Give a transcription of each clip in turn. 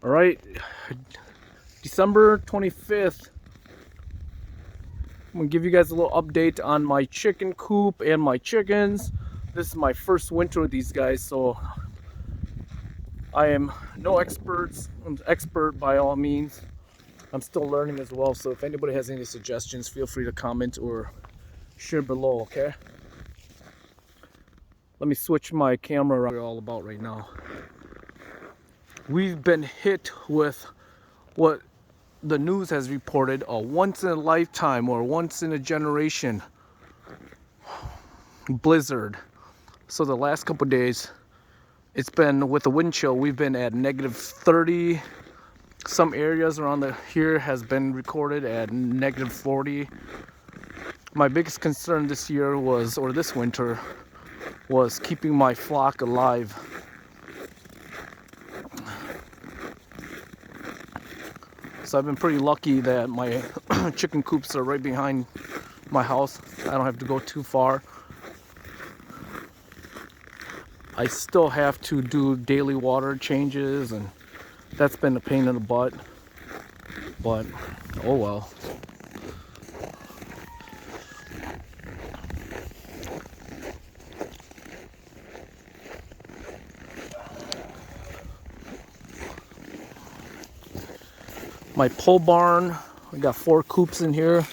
All right, December 25th. I'm gonna give you guys a little update on my chicken coop and my chickens. This is my first winter with these guys, so I am no expert by all means. I'm still learning as well, so if anybody has any suggestions, feel free to comment or share below, okay? Let me switch my camera around. What we're all about right now. We've been hit with what the news has reported a once in a lifetime or once in a generation blizzard. So the last couple days, it's been with the wind chill, we've been at -30. Some areas around here has been recorded at -40. My biggest concern this year was, or this winter, was keeping my flock alive. So I've been pretty lucky that my chicken coops are right behind my house. I don't have to go too far. I still have to do daily water changes, and that's been a pain in the butt, but oh well. My pole barn, I got 4 coops in here.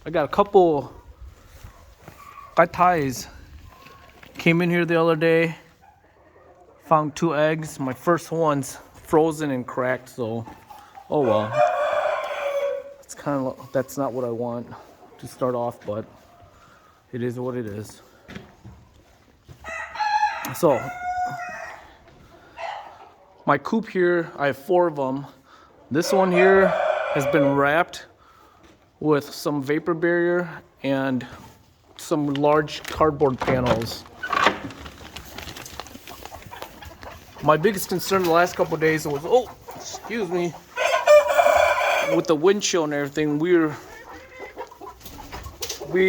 I got a couple ties. Came in here the other day, found 2 eggs. My first one's frozen and cracked, so oh well. It's kind of, that's not what I want to start off, but it is what it is. So my coop here, I have 4 of them. This one here has been wrapped with some vapor barrier and some large cardboard panels. My biggest concern the last couple of days was, excuse me, with the wind chill and everything, we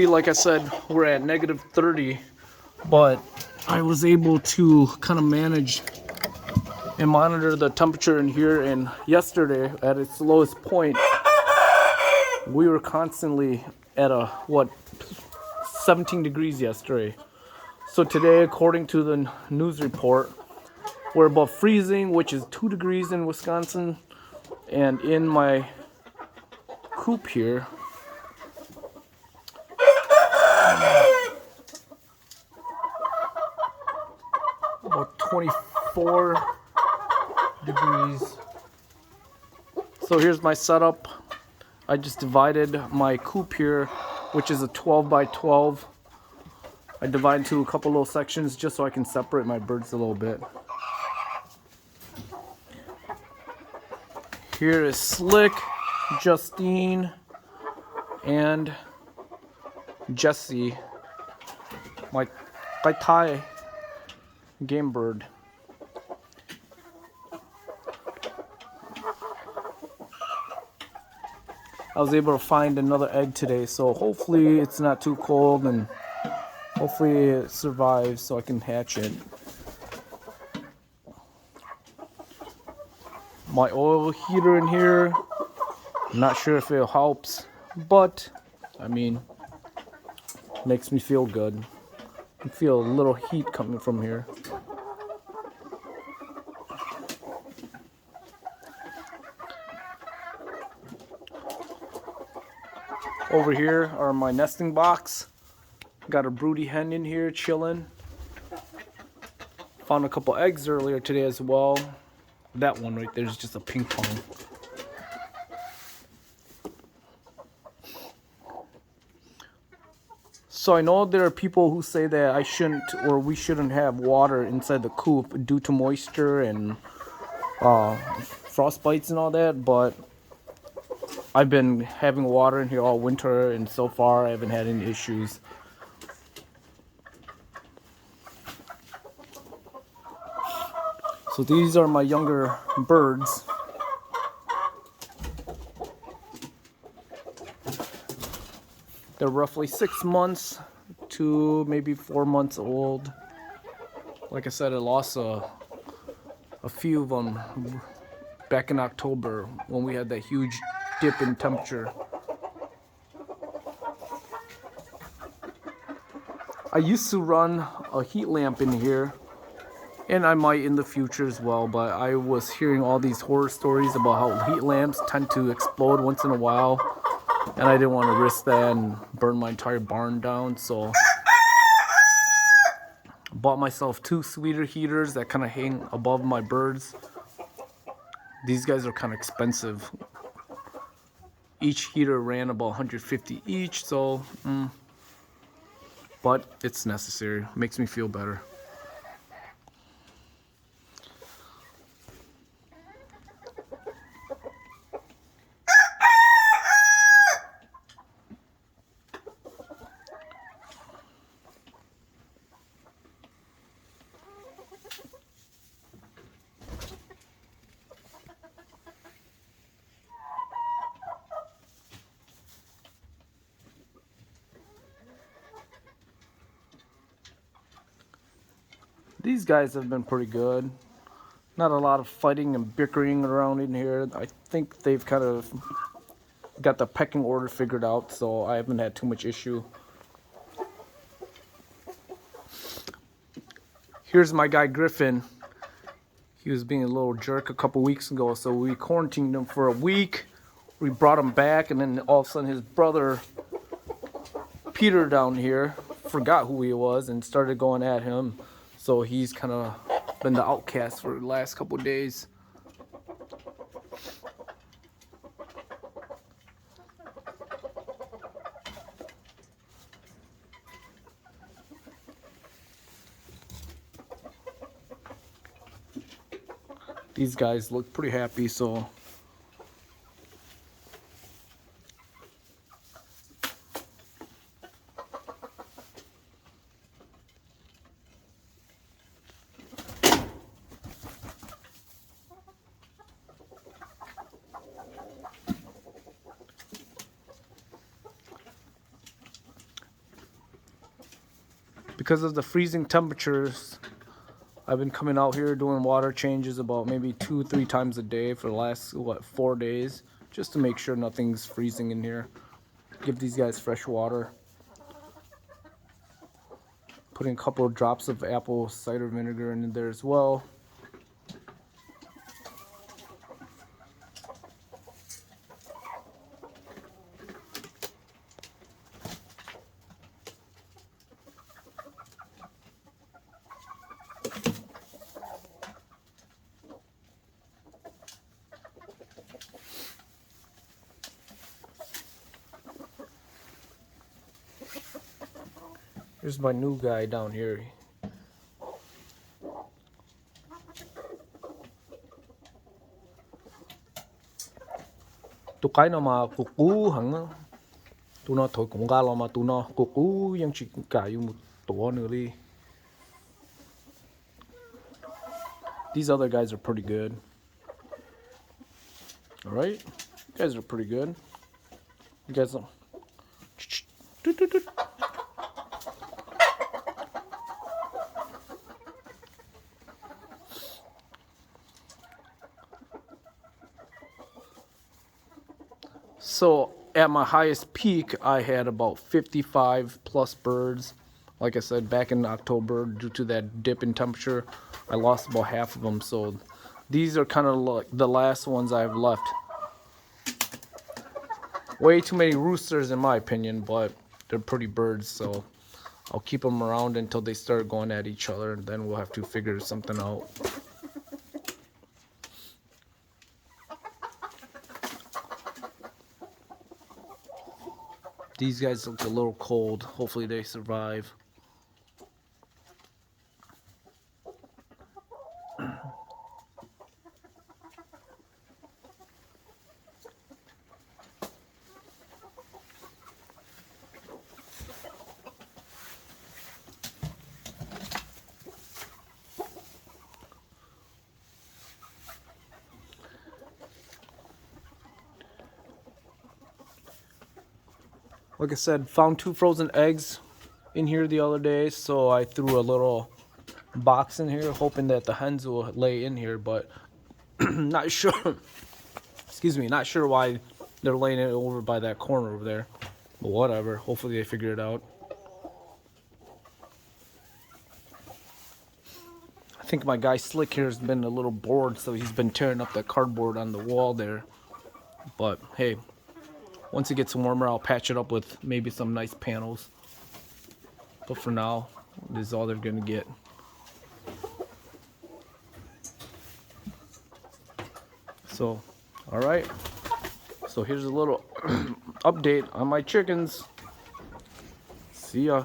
like I said, we're at -30, but I was able to kind of manage and monitor the temperature in here, and yesterday at its lowest point, we were constantly at 17 degrees yesterday. So today, according to the news report, we're above freezing, which is 2 degrees in Wisconsin. And in my coop here, about 24 degrees. So here's my setup. I just divided my coop here, which is a 12 by 12. I divide into a couple little sections just so I can separate my birds a little bit. Here is Slick, Justine, and Jesse, my Thai game bird. I was able to find another egg today, so hopefully it's not too cold and hopefully it survives so I can hatch it. My oil heater in here, I'm not sure if it helps, but I mean, makes me feel good. I feel a little heat coming from here. Over here are my nesting box. Got a broody hen in here chilling. Found a couple eggs earlier today as well. That one right there is just a ping pong. So I know there are people who say that I shouldn't, or we shouldn't have water inside the coop due to moisture and frost bites and all that, but I've been having water in here all winter, and so far I haven't had any issues. So these are my younger birds. They're roughly 6 months to maybe 4 months old. Like I said, I lost a few of them back in October when we had that huge dip in temperature. I used to run a heat lamp in here, and I might in the future as well, but I was hearing all these horror stories about how heat lamps tend to explode once in a while, and I didn't want to risk that and burn my entire barn down, so I bought myself 2 sweeter heaters that kind of hang above my birds. These guys are kind of expensive. Each heater ran about 150 each, so but it's necessary. Makes me feel better. These guys have been pretty good. Not a lot of fighting and bickering around in here. I think they've kind of got the pecking order figured out, so I haven't had too much issue. Here's my guy Griffin. He was being a little jerk a couple weeks ago, so we quarantined him for a week. We brought him back, and then all of a sudden his brother Peter down here forgot who he was and started going at him. So he's kind of been the outcast for the last couple of days. These guys look pretty happy, so because of the freezing temperatures, I've been coming out here doing water changes about maybe 2-3 times a day for the last 4 days, just to make sure nothing's freezing in here. Give these guys fresh water. Putting a couple of drops of apple cider vinegar in there as well. Here's my new guy down here. Tụi cái nào mà cucu hẳn tụi nó thôi cũng gà lo mà tụi nó cucu yang chỉ cả dùng một tổ nữa đi. These other guys are pretty good. All right, you guys are pretty good. You guys are. So at my highest peak, I had about 55 plus birds. Like I said, back in October, due to that dip in temperature, I lost about half of them. So these are kind of like the last ones I've left. Way too many roosters in my opinion, but they're pretty birds, so I'll keep them around until they start going at each other, and then we'll have to figure something out. These guys look a little cold. Hopefully they survive. Like I said, found 2 frozen eggs in here the other day, so I threw a little box in here hoping that the hens will lay in here, but not sure. Excuse me, not sure why they're laying it over by that corner over there, but whatever, hopefully they figure it out. I think my guy Slick here has been a little bored, so he's been tearing up that cardboard on the wall there, but hey, once it gets warmer I'll patch it up with maybe some nice panels, but for now this is all they're gonna get. So, all right. So here's a little update on my chickens. See ya.